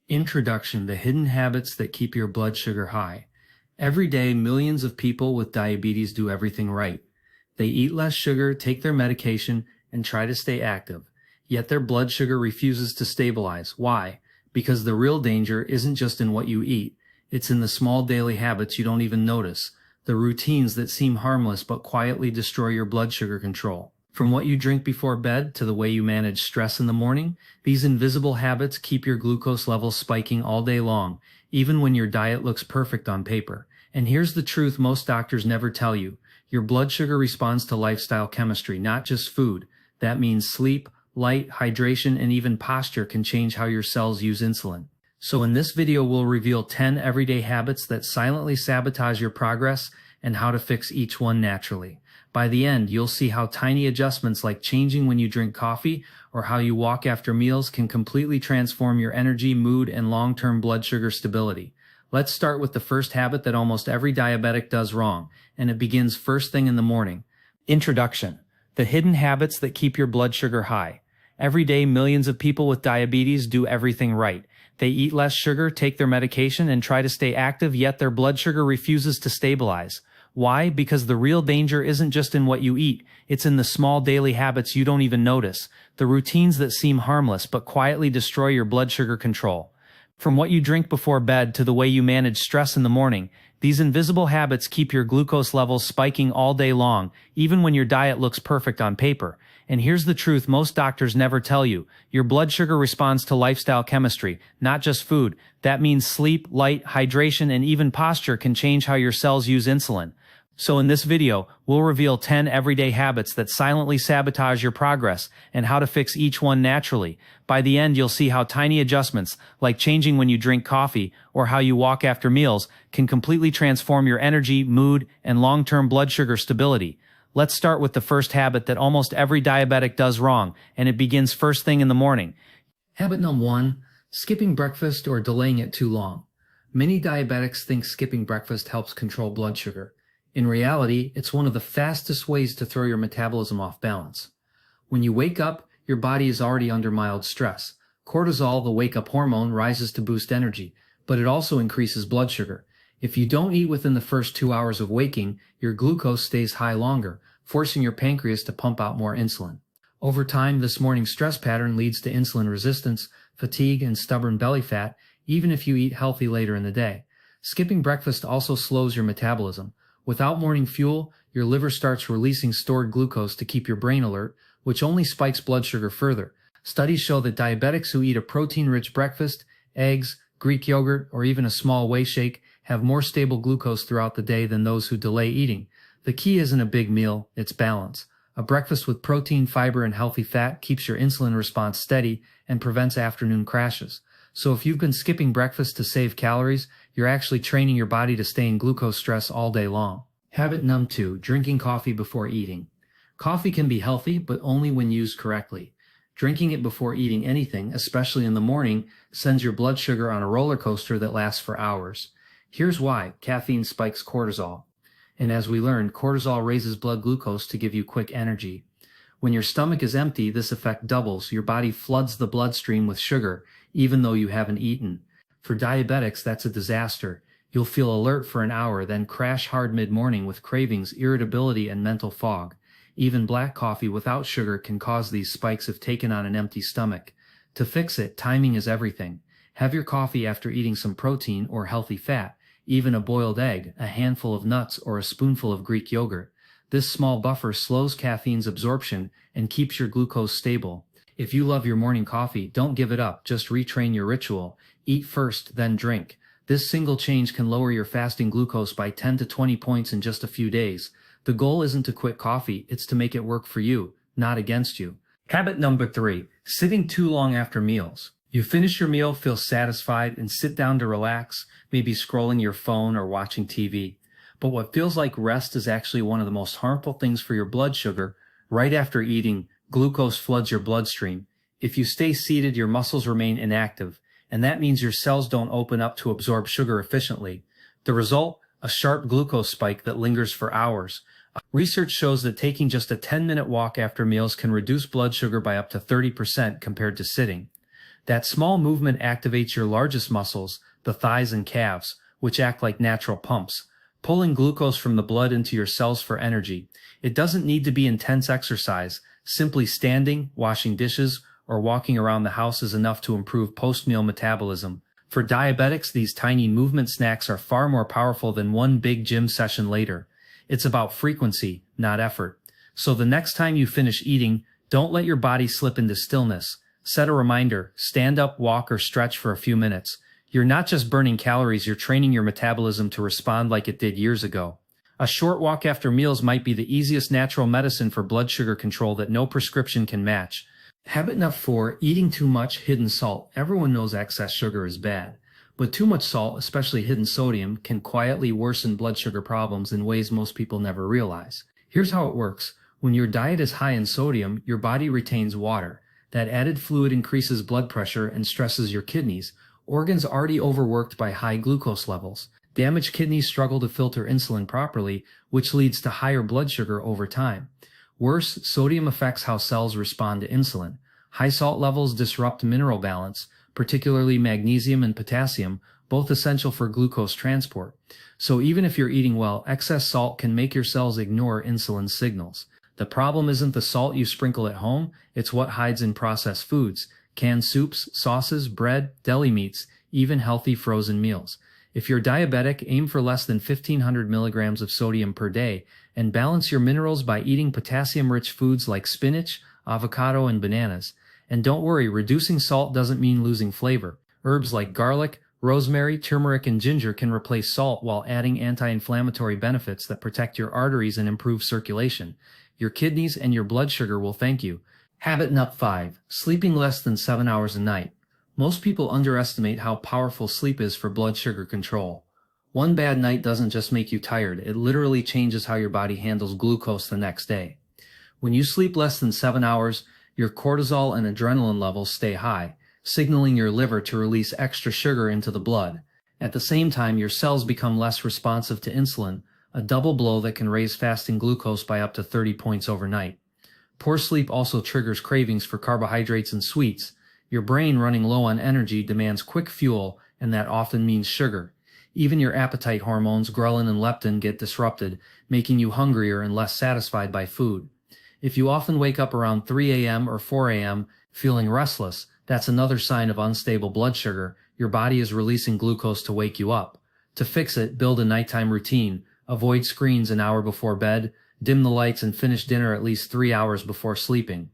Introduction: The hidden habits that keep your blood sugar high. Every day, millions of people with diabetes do everything right. They eat less sugar, take their medication, and try to stay active. Yet their blood sugar refuses to stabilize. Why? Because the real danger isn't just in what you eat. It's in the small daily habits you don't even notice, the routines that seem harmless but quietly destroy your blood sugar control. From what you drink before bed to the way you manage stress in the morning, these invisible habits keep your glucose levels spiking all day long, even when your diet looks perfect on paper. And here's the truth most doctors never tell you. Your blood sugar responds to lifestyle chemistry, not just food. That means sleep, light, hydration, and even posture can change how your cells use insulin. So in this video, we'll reveal 10 everyday habits that silently sabotage your progress and how to fix each one naturally. By the end, you'll see how tiny adjustments like changing when you drink coffee or how you walk after meals can completely transform your energy, mood, and long-term blood sugar stability. Let's start with the first habit that almost every diabetic does wrong, and it begins first thing in the morning. Introduction: The hidden habits that keep your blood sugar high. Every day, millions of people with diabetes do everything right. They eat less sugar, take their medication, and try to stay active, yet their blood sugar refuses to stabilize. Why? Because the real danger isn't just in what you eat, it's in the small daily habits you don't even notice, the routines that seem harmless but quietly destroy your blood sugar control. From what you drink before bed to the way you manage stress in the morning, these invisible habits keep your glucose levels spiking all day long, even when your diet looks perfect on paper. And here's the truth most doctors never tell you. Your blood sugar responds to lifestyle chemistry, not just food. That means sleep, light, hydration, and even posture can change how your cells use insulin. So in this video, we'll reveal 10 everyday habits that silently sabotage your progress and how to fix each one naturally. By the end, you'll see how tiny adjustments, like changing when you drink coffee or how you walk after meals, can completely transform your energy, mood, and long-term blood sugar stability. Let's start with the first habit that almost every diabetic does wrong, and it begins first thing in the morning. Habit number 1: skipping breakfast or delaying it too long. Many diabetics think skipping breakfast helps control blood sugar. In reality, it's one of the fastest ways to throw your metabolism off balance. When you wake up, your body is already under mild stress. Cortisol, the wake-up hormone, rises to boost energy, but it also increases blood sugar. If you don't eat within the first 2 hours of waking, your glucose stays high longer, forcing your pancreas to pump out more insulin. Over time, this morning stress pattern leads to insulin resistance, fatigue, and stubborn belly fat, even if you eat healthy later in the day. Skipping breakfast also slows your metabolism. Without morning fuel, your liver starts releasing stored glucose to keep your brain alert, which only spikes blood sugar further. Studies show that diabetics who eat a protein-rich breakfast, eggs, Greek yogurt, or even a small whey shake have more stable glucose throughout the day than those who delay eating. The key isn't a big meal, it's balance. A breakfast with protein, fiber, and healthy fat keeps your insulin response steady and prevents afternoon crashes. So if you've been skipping breakfast to save calories, you're actually training your body to stay in glucose stress all day long. Habit number 2: drinking coffee before eating. Coffee can be healthy, but only when used correctly. Drinking it before eating anything, especially in the morning, sends your blood sugar on a roller coaster that lasts for hours. Here's why: caffeine spikes cortisol. And as we learned, cortisol raises blood glucose to give you quick energy. When your stomach is empty, this effect doubles. Your body floods the bloodstream with sugar, even though you haven't eaten. For diabetics, that's a disaster. You'll feel alert for an hour, then crash hard mid-morning with cravings, irritability, and mental fog. Even black coffee without sugar can cause these spikes if taken on an empty stomach. To fix it, timing is everything. Have your coffee after eating some protein or healthy fat, even a boiled egg, a handful of nuts, or a spoonful of Greek yogurt. This small buffer slows caffeine's absorption and keeps your glucose stable. If you love your morning coffee, don't give it up, just retrain your ritual. Eat first, then drink. This single change can lower your fasting glucose by 10 to 20 points in just a few days. The goal isn't to quit coffee, it's to make it work for you, not against you. Habit number 3: sitting too long after meals. You finish your meal, feel satisfied, and sit down to relax, maybe scrolling your phone or watching TV. But what feels like rest is actually one of the most harmful things for your blood sugar. Right after eating, glucose floods your bloodstream. If you stay seated, your muscles remain inactive, and that means your cells don't open up to absorb sugar efficiently. The result? A sharp glucose spike that lingers for hours. Research shows that taking just a 10-minute walk after meals can reduce blood sugar by up to 30% compared to sitting. That small movement activates your largest muscles, the thighs and calves, which act like natural pumps, pulling glucose from the blood into your cells for energy. It doesn't need to be intense exercise. Simply standing, washing dishes, or walking around the house is enough to improve post-meal metabolism. For diabetics, these tiny movement snacks are far more powerful than one big gym session later. It's about frequency, not effort. So the next time you finish eating, don't let your body slip into stillness. Set a reminder, stand up, walk, or stretch for a few minutes. You're not just burning calories, you're training your metabolism to respond like it did years ago. A short walk after meals might be the easiest natural medicine for blood sugar control that no prescription can match. Habit number 4, eating too much hidden salt. Everyone knows excess sugar is bad, but too much salt, especially hidden sodium, can quietly worsen blood sugar problems in ways most people never realize. Here's how it works. When your diet is high in sodium, your body retains water. That added fluid increases blood pressure and stresses your kidneys, organs already overworked by high glucose levels. Damaged kidneys struggle to filter insulin properly, which leads to higher blood sugar over time. Worse, sodium affects how cells respond to insulin. High salt levels disrupt mineral balance, particularly magnesium and potassium, both essential for glucose transport. So even if you're eating well, excess salt can make your cells ignore insulin signals. The problem isn't the salt you sprinkle at home, it's what hides in processed foods, canned soups, sauces, bread, deli meats, even healthy frozen meals. If you're diabetic, aim for less than 1,500 milligrams of sodium per day, and balance your minerals by eating potassium-rich foods like spinach, avocado, and bananas. And don't worry, reducing salt doesn't mean losing flavor. Herbs like garlic, rosemary, turmeric, and ginger can replace salt while adding anti-inflammatory benefits that protect your arteries and improve circulation. Your kidneys and your blood sugar will thank you. Habit number 5, sleeping less than 7 hours a night. Most people underestimate how powerful sleep is for blood sugar control. One bad night doesn't just make you tired, it literally changes how your body handles glucose the next day. When you sleep less than 7 hours, your cortisol and adrenaline levels stay high, signaling your liver to release extra sugar into the blood. At the same time, your cells become less responsive to insulin, a double blow that can raise fasting glucose by up to 30 points overnight. Poor sleep also triggers cravings for carbohydrates and sweets. Your brain, running low on energy, demands quick fuel, and that often means sugar. Even your appetite hormones, ghrelin and leptin, get disrupted, making you hungrier and less satisfied by food. If you often wake up around 3 a.m. or 4 a.m. feeling restless, that's another sign of unstable blood sugar. Your body is releasing glucose to wake you up. To fix it, build a nighttime routine. Avoid screens an hour before bed, dim the lights, and finish dinner at least 3 hours before sleeping.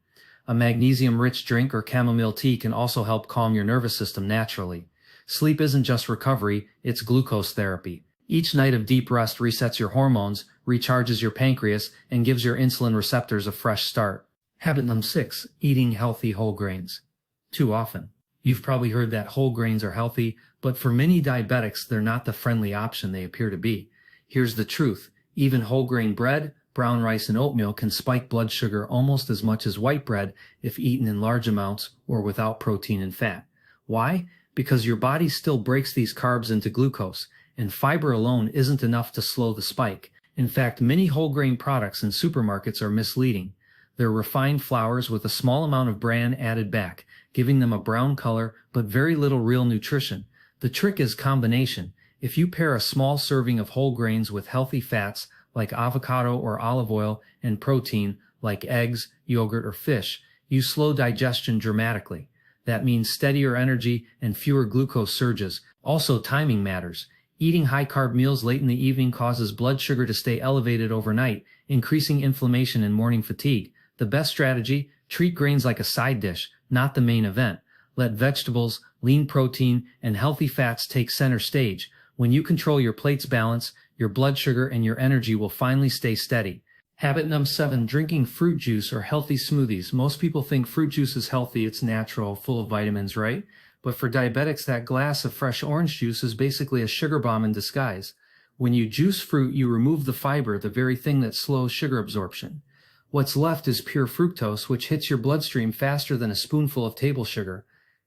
A magnesium-rich drink or chamomile tea can also help calm your nervous system naturally. Sleep isn't just recovery, it's glucose therapy. Each night of deep rest resets your hormones, recharges your pancreas, and gives your insulin receptors a fresh start. Habit number 6, eating healthy whole grains. Too often. You've probably heard that whole grains are healthy, but for many diabetics, they're not the friendly option they appear to be. Here's the truth. Even whole grain bread, brown rice, and oatmeal can spike blood sugar almost as much as white bread if eaten in large amounts or without protein and fat. Why? Because your body still breaks these carbs into glucose, and fiber alone isn't enough to slow the spike. In fact, many whole grain products in supermarkets are misleading. They're refined flours with a small amount of bran added back, giving them a brown color but very little real nutrition. The trick is combination. If you pair a small serving of whole grains with healthy fats like avocado or olive oil and protein like eggs, yogurt, or fish, you slow digestion dramatically. That means steadier energy and fewer glucose surges. Also, timing matters. Eating high-carb meals late in the evening causes blood sugar to stay elevated overnight, increasing inflammation and morning fatigue. The best strategy? Treat grains like a side dish, not the main event. Let vegetables, lean protein, and healthy fats take center stage. When you control your plate's balance, your blood sugar and your energy will finally stay steady. Habit number 7, drinking fruit juice or healthy smoothies. Most people think fruit juice is healthy, it's natural, full of vitamins, right? But for diabetics, that glass of fresh orange juice is basically a sugar bomb in disguise. When you juice fruit, you remove the fiber, the very thing that slows sugar absorption. What's left is pure fructose, which hits your bloodstream faster than a spoonful of table sugar.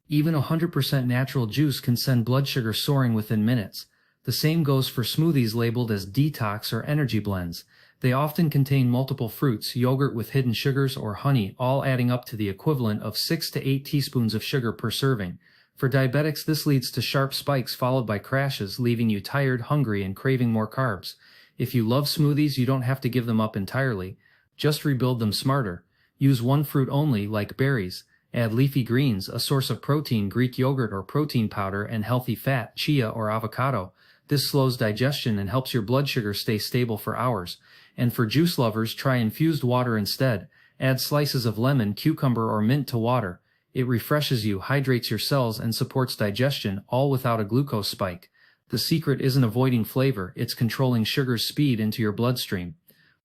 Even 100% natural juice can send blood sugar soaring within minutes. The same goes for smoothies labeled as detox or energy blends. They often contain multiple fruits, yogurt with hidden sugars, or honey, all adding up to the equivalent of 6 to 8 teaspoons of sugar per serving. For diabetics, this leads to sharp spikes followed by crashes, leaving you tired, hungry, and craving more carbs. If you love smoothies, you don't have to give them up entirely. Just rebuild them smarter. Use one fruit only, like berries. Add leafy greens, a source of protein, Greek yogurt or protein powder, and healthy fat, chia or avocado. This slows digestion and helps your blood sugar stay stable for hours. And for juice lovers, try infused water instead. Add slices of lemon, cucumber, or mint to water. It refreshes you, hydrates your cells, and supports digestion, all without a glucose spike. The secret isn't avoiding flavor, it's controlling sugar's speed into your bloodstream.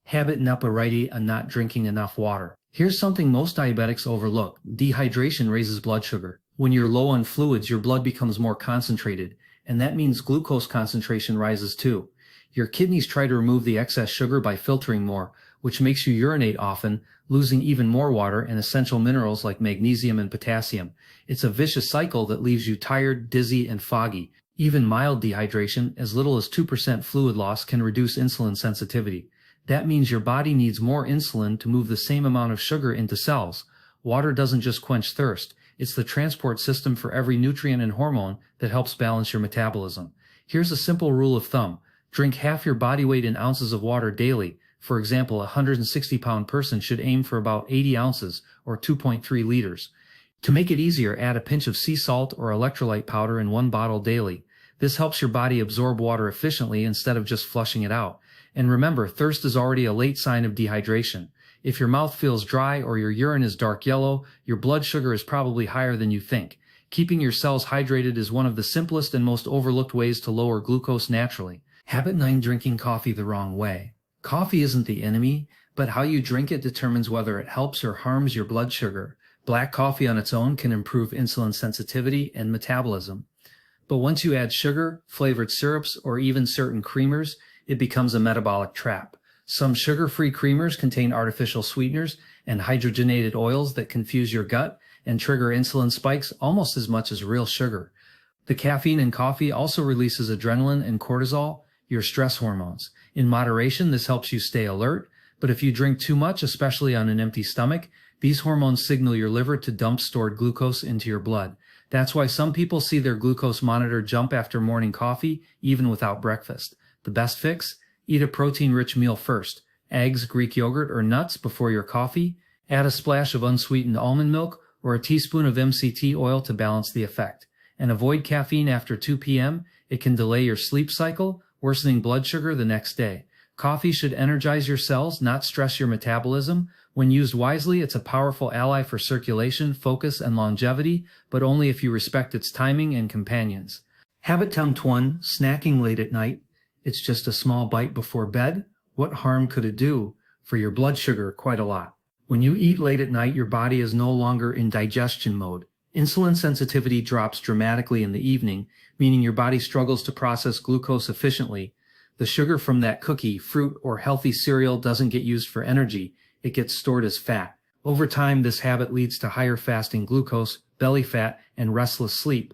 Habit number 8, not drinking enough water. Here's something most diabetics overlook. Dehydration raises blood sugar. When you're low on fluids, your blood becomes more concentrated, and that means glucose concentration rises too. Your kidneys try to remove the excess sugar by filtering more, which makes you urinate often, losing even more water and essential minerals like magnesium and potassium. It's a vicious cycle that leaves you tired, dizzy, and foggy. Even mild dehydration, as little as 2% fluid loss, can reduce insulin sensitivity. That means your body needs more insulin to move the same amount of sugar into cells. Water doesn't just quench thirst, it's the transport system for every nutrient and hormone that helps balance your metabolism. Here's a simple rule of thumb. Drink half your body weight in ounces of water daily. For example, a 160-pound person should aim for about 80 ounces, or 2.3 liters. To make it easier, add a pinch of sea salt or electrolyte powder in one bottle daily. This helps your body absorb water efficiently instead of just flushing it out. And remember, thirst is already a late sign of dehydration. If your mouth feels dry or your urine is dark yellow, your blood sugar is probably higher than you think. Keeping your cells hydrated is one of the simplest and most overlooked ways to lower glucose naturally. Habit 9, drinking coffee the wrong way. Coffee isn't the enemy, but how you drink it determines whether it helps or harms your blood sugar. Black coffee on its own can improve insulin sensitivity and metabolism. But once you add sugar, flavored syrups, or even certain creamers, it becomes a metabolic trap. Some sugar-free creamers contain artificial sweeteners and hydrogenated oils that confuse your gut and trigger insulin spikes almost as much as real sugar. The caffeine in coffee also releases adrenaline and cortisol, your stress hormones. In moderation, this helps you stay alert, but if you drink too much, especially on an empty stomach, these hormones signal your liver to dump stored glucose into your blood. That's why some people see their glucose monitor jump after morning coffee, even without breakfast. The best fix? Eat a protein-rich meal first. Eggs, Greek yogurt, or nuts before your coffee. Add a splash of unsweetened almond milk or a teaspoon of MCT oil to balance the effect. And avoid caffeine after 2 p.m. It can delay your sleep cycle, worsening blood sugar the next day. Coffee should energize your cells, not stress your metabolism. When used wisely, it's a powerful ally for circulation, focus, and longevity, but only if you respect its timing and companions. Habit 1, snacking late at night. It's just a small bite before bed. What harm could it do? For your blood sugar, quite a lot. When you eat late at night, your body is no longer in digestion mode. Insulin sensitivity drops dramatically in the evening, meaning your body struggles to process glucose efficiently. The sugar from that cookie, fruit, or healthy cereal doesn't get used for energy. It gets stored as fat. Over time, this habit leads to higher fasting glucose, belly fat, and restless sleep.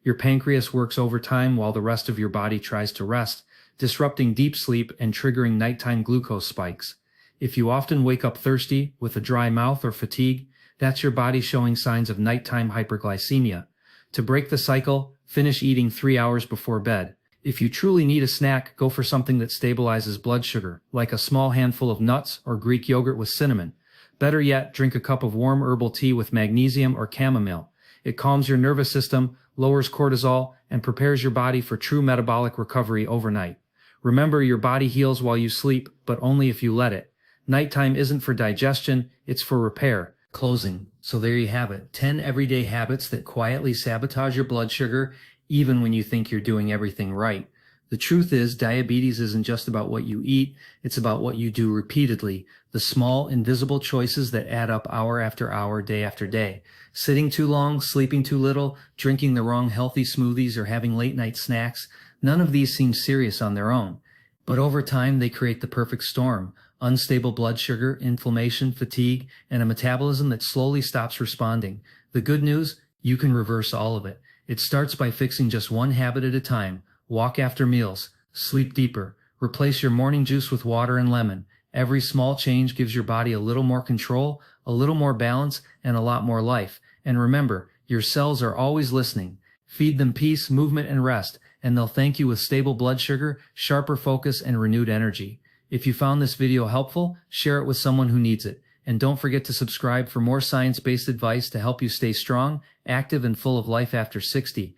Your pancreas works overtime while the rest of your body tries to rest, disrupting deep sleep and triggering nighttime glucose spikes. If you often wake up thirsty, with a dry mouth or fatigue, that's your body showing signs of nighttime hyperglycemia. To break the cycle, finish eating 3 hours before bed. If you truly need a snack, go for something that stabilizes blood sugar, like a small handful of nuts or Greek yogurt with cinnamon. Better yet, drink a cup of warm herbal tea with magnesium or chamomile. It calms your nervous system, lowers cortisol, and prepares your body for true metabolic recovery overnight. Remember, your body heals while you sleep, but only if you let it. Nighttime isn't for digestion, it's for repair. Closing. So there you have it. 10 everyday habits that quietly sabotage your blood sugar, even when you think you're doing everything right. The truth is, diabetes isn't just about what you eat, it's about what you do repeatedly. The small, invisible choices that add up hour after hour, day after day. Sitting too long, sleeping too little, drinking the wrong healthy smoothies, or having late-night snacks. None of these seem serious on their own. But over time, they create the perfect storm. Unstable blood sugar, inflammation, fatigue, and a metabolism that slowly stops responding. The good news? You can reverse all of it. It starts by fixing just one habit at a time. Walk after meals. Sleep deeper. Replace your morning juice with water and lemon. Every small change gives your body a little more control, a little more balance, and a lot more life. And remember, your cells are always listening. Feed them peace, movement, and rest, and they'll thank you with stable blood sugar, sharper focus, and renewed energy. If you found this video helpful, share it with someone who needs it. And don't forget to subscribe for more science-based advice to help you stay strong, active, and full of life after 60.